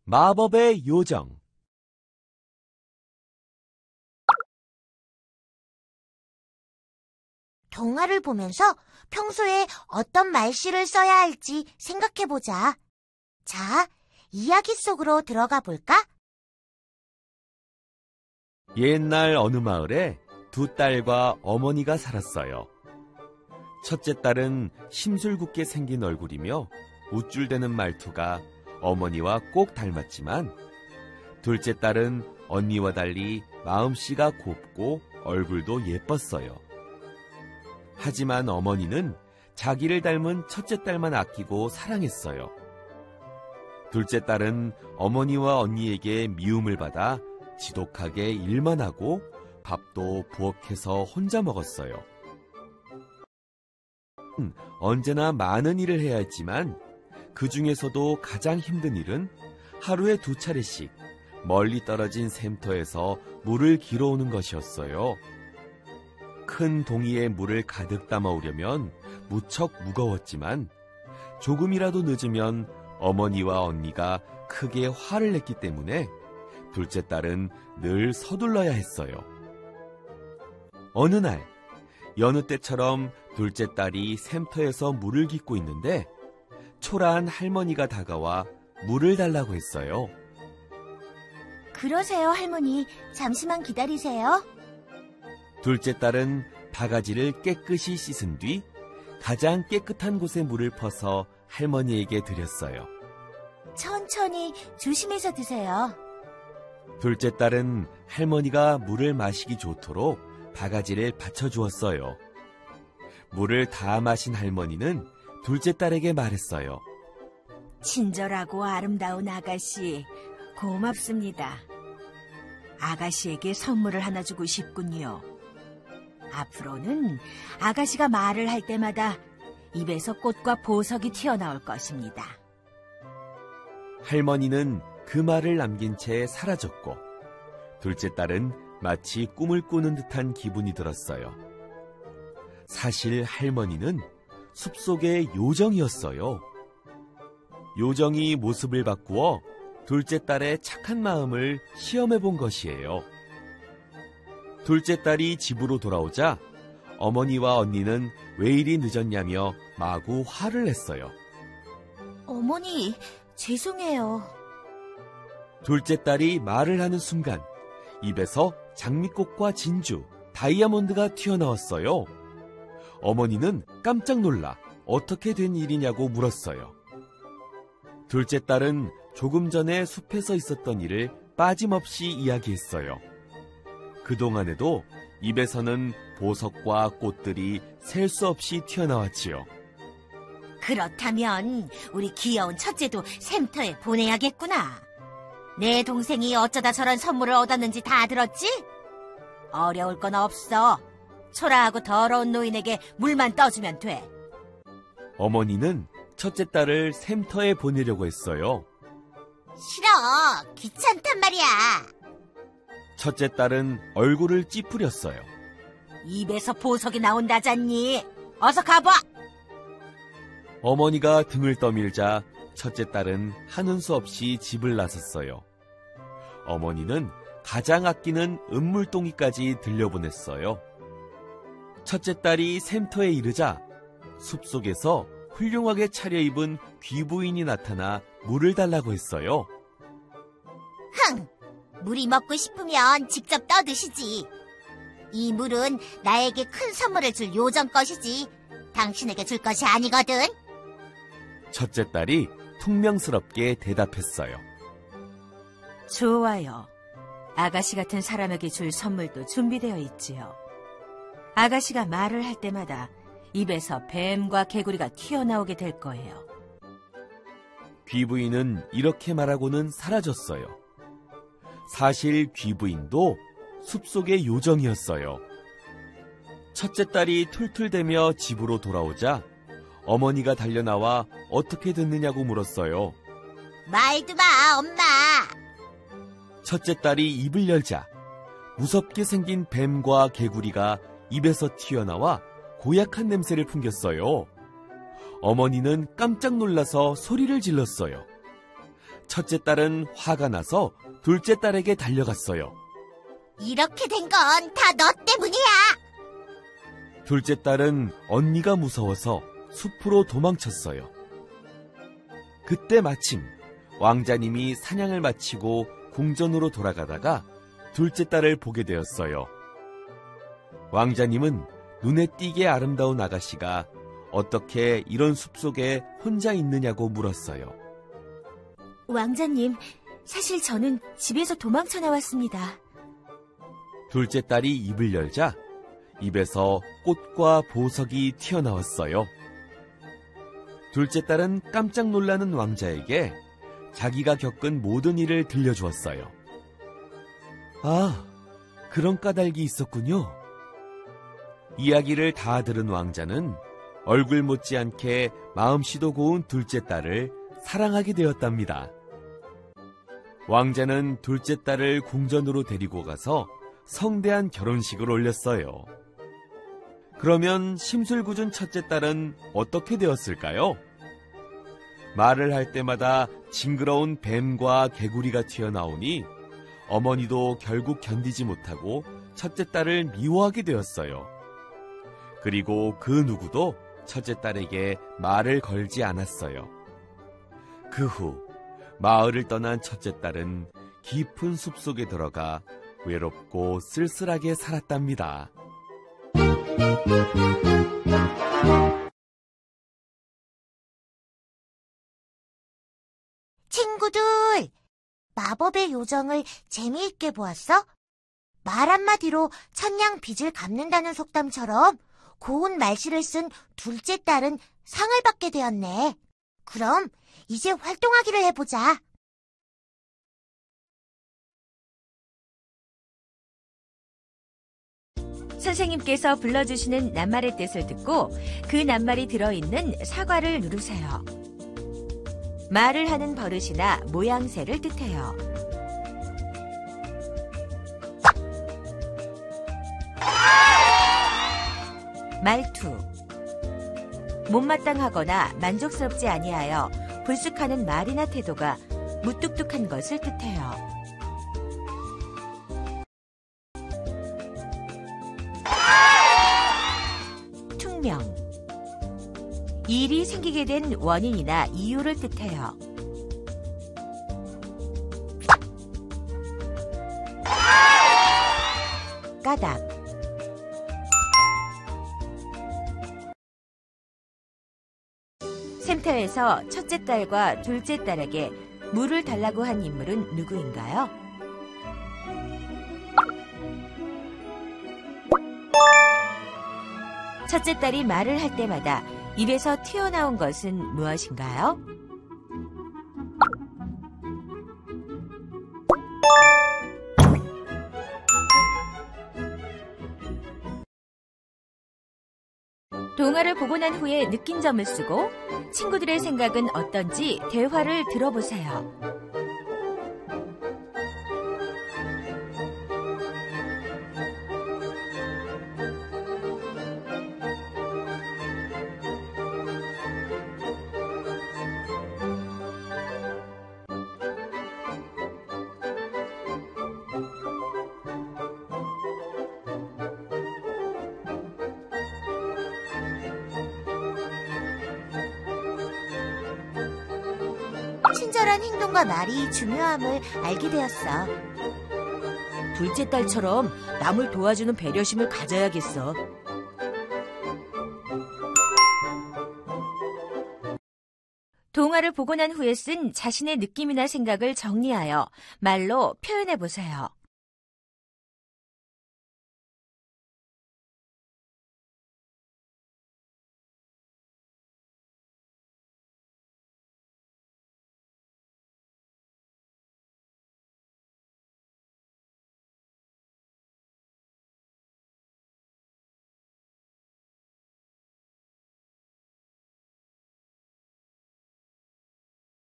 마법의 요정. 동화를 보면서 평소에 어떤 말씨를 써야 할지 생각해보자. 자, 이야기 속으로 들어가 볼까? 옛날 어느 마을에 두 딸과 어머니가 살았어요. 첫째 딸은 심술궂게 생긴 얼굴이며 우쭐대는 말투가 어머니와 꼭 닮았지만, 둘째 딸은 언니와 달리 마음씨가 곱고 얼굴도 예뻤어요. 하지만 어머니는 자기를 닮은 첫째 딸만 아끼고 사랑했어요. 둘째 딸은 어머니와 언니에게 미움을 받아 지독하게 일만 하고 밥도 부엌에서 혼자 먹었어요. 언제나 많은 일을 해야 했지만 그 중에서도 가장 힘든 일은 하루에 2차례씩 멀리 떨어진 샘터에서 물을 길어오는 것이었어요. 큰 동이에 물을 가득 담아오려면 무척 무거웠지만 조금이라도 늦으면 어머니와 언니가 크게 화를 냈기 때문에 둘째 딸은 늘 서둘러야 했어요. 어느 날, 여느 때처럼 둘째 딸이 샘터에서 물을 깃고 있는데 초라한 할머니가 다가와 물을 달라고 했어요. 그러세요, 할머니. 잠시만 기다리세요. 둘째 딸은 바가지를 깨끗이 씻은 뒤 가장 깨끗한 곳에 물을 퍼서 할머니에게 드렸어요. 천천히 조심해서 드세요. 둘째 딸은 할머니가 물을 마시기 좋도록 바가지를 받쳐주었어요. 물을 다 마신 할머니는 둘째 딸에게 말했어요. 친절하고 아름다운 아가씨, 고맙습니다. 아가씨에게 선물을 하나 주고 싶군요. 앞으로는 아가씨가 말을 할 때마다 입에서 꽃과 보석이 튀어나올 것입니다. 할머니는 그 말을 남긴 채 사라졌고, 둘째 딸은 마치 꿈을 꾸는 듯한 기분이 들었어요. 사실 할머니는 숲속의 요정이었어요. 요정이 모습을 바꾸어 둘째 딸의 착한 마음을 시험해 본 것이에요. 둘째 딸이 집으로 돌아오자 어머니와 언니는 왜 이리 늦었냐며 마구 화를 냈어요. 어머니, 죄송해요. 둘째 딸이 말을 하는 순간 입에서 장미꽃과 진주, 다이아몬드가 튀어나왔어요. 어머니는 깜짝 놀라 어떻게 된 일이냐고 물었어요. 둘째 딸은 조금 전에 숲에서 있었던 일을 빠짐없이 이야기했어요. 그동안에도 입에서는 보석과 꽃들이 셀 수 없이 튀어나왔지요. 그렇다면 우리 귀여운 첫째도 샘터에 보내야겠구나. 내 동생이 어쩌다 저런 선물을 얻었는지 다 들었지? 어려울 건 없어. 초라하고 더러운 노인에게 물만 떠주면 돼. 어머니는 첫째 딸을 샘터에 보내려고 했어요. 싫어. 귀찮단 말이야. 첫째 딸은 얼굴을 찌푸렸어요. 입에서 보석이 나온다잖니. 어서 가봐. 어머니가 등을 떠밀자 첫째 딸은 하는 수 없이 집을 나섰어요. 어머니는 가장 아끼는 은물동이까지 들려보냈어요. 첫째 딸이 샘터에 이르자 숲속에서 훌륭하게 차려입은 귀부인이 나타나 물을 달라고 했어요. 흥! 물이 먹고 싶으면 직접 떠드시지. 이 물은 나에게 큰 선물을 줄 요정 것이지 당신에게 줄 것이 아니거든. 첫째 딸이 퉁명스럽게 대답했어요. 좋아요. 아가씨 같은 사람에게 줄 선물도 준비되어 있지요. 아가씨가 말을 할 때마다 입에서 뱀과 개구리가 튀어나오게 될 거예요. 귀부인은 이렇게 말하고는 사라졌어요. 사실 귀부인도 숲속의 요정이었어요. 첫째 딸이 툴툴대며 집으로 돌아오자 어머니가 달려나와 어떻게 됐느냐고 물었어요. 말도 마, 엄마. 첫째 딸이 입을 열자 무섭게 생긴 뱀과 개구리가 입에서 튀어나와 고약한 냄새를 풍겼어요. 어머니는 깜짝 놀라서 소리를 질렀어요. 첫째 딸은 화가 나서 둘째 딸에게 달려갔어요. 이렇게 된 건 다 너 때문이야. 둘째 딸은 언니가 무서워서 숲으로 도망쳤어요. 그때 마침 왕자님이 사냥을 마치고 궁전으로 돌아가다가 둘째 딸을 보게 되었어요. 왕자님은 눈에 띄게 아름다운 아가씨가 어떻게 이런 숲속에 혼자 있느냐고 물었어요. 왕자님, 사실 저는 집에서 도망쳐 나왔습니다. 둘째 딸이 입을 열자 입에서 꽃과 보석이 튀어나왔어요. 둘째 딸은 깜짝 놀라는 왕자에게 자기가 겪은 모든 일을 들려주었어요. 아, 그런 까닭이 있었군요. 이야기를 다 들은 왕자는 얼굴 못지않게 마음씨도 고운 둘째 딸을 사랑하게 되었답니다. 왕자는 둘째 딸을 궁전으로 데리고 가서 성대한 결혼식을 올렸어요. 그러면 심술궂은 첫째 딸은 어떻게 되었을까요? 말을 할 때마다 징그러운 뱀과 개구리가 튀어나오니 어머니도 결국 견디지 못하고 첫째 딸을 미워하게 되었어요. 그리고 그 누구도 첫째 딸에게 말을 걸지 않았어요. 그 후 마을을 떠난 첫째 딸은 깊은 숲속에 들어가 외롭고 쓸쓸하게 살았답니다. 친구들, 마법의 요정을 재미있게 보았어? 말 한마디로 천냥 빚을 갚는다는 속담처럼 고운 말씨를 쓴 둘째 딸은 상을 받게 되었네. 그럼 이제 활동하기를 해보자. 선생님께서 불러주시는 낱말의 뜻을 듣고 그 낱말이 들어있는 사과를 누르세요. 말을 하는 버릇이나 모양새를 뜻해요. 말투, 못마땅하거나 만족스럽지 아니하여 불쑥하는 말이나 태도가 무뚝뚝한 것을 뜻해요. 퉁명, 일이 생기게 된 원인이나 이유를 뜻해요. 까닭, 샘터에서 첫째 딸과 둘째 딸에게 물을 달라고 한 인물은 누구인가요? 첫째 딸이 말을 할 때마다 입에서 튀어나온 것은 무엇인가요? 동화를 보고 난 후에 느낀 점을 쓰고 친구들의 생각은 어떤지 대화를 들어보세요. 친절한 행동과 말이 중요함을 알게 되었어. 둘째 딸처럼 남을 도와주는 배려심을 가져야겠어. 동화를 보고 난 후에 쓴 자신의 느낌이나 생각을 정리하여 말로 표현해 보세요.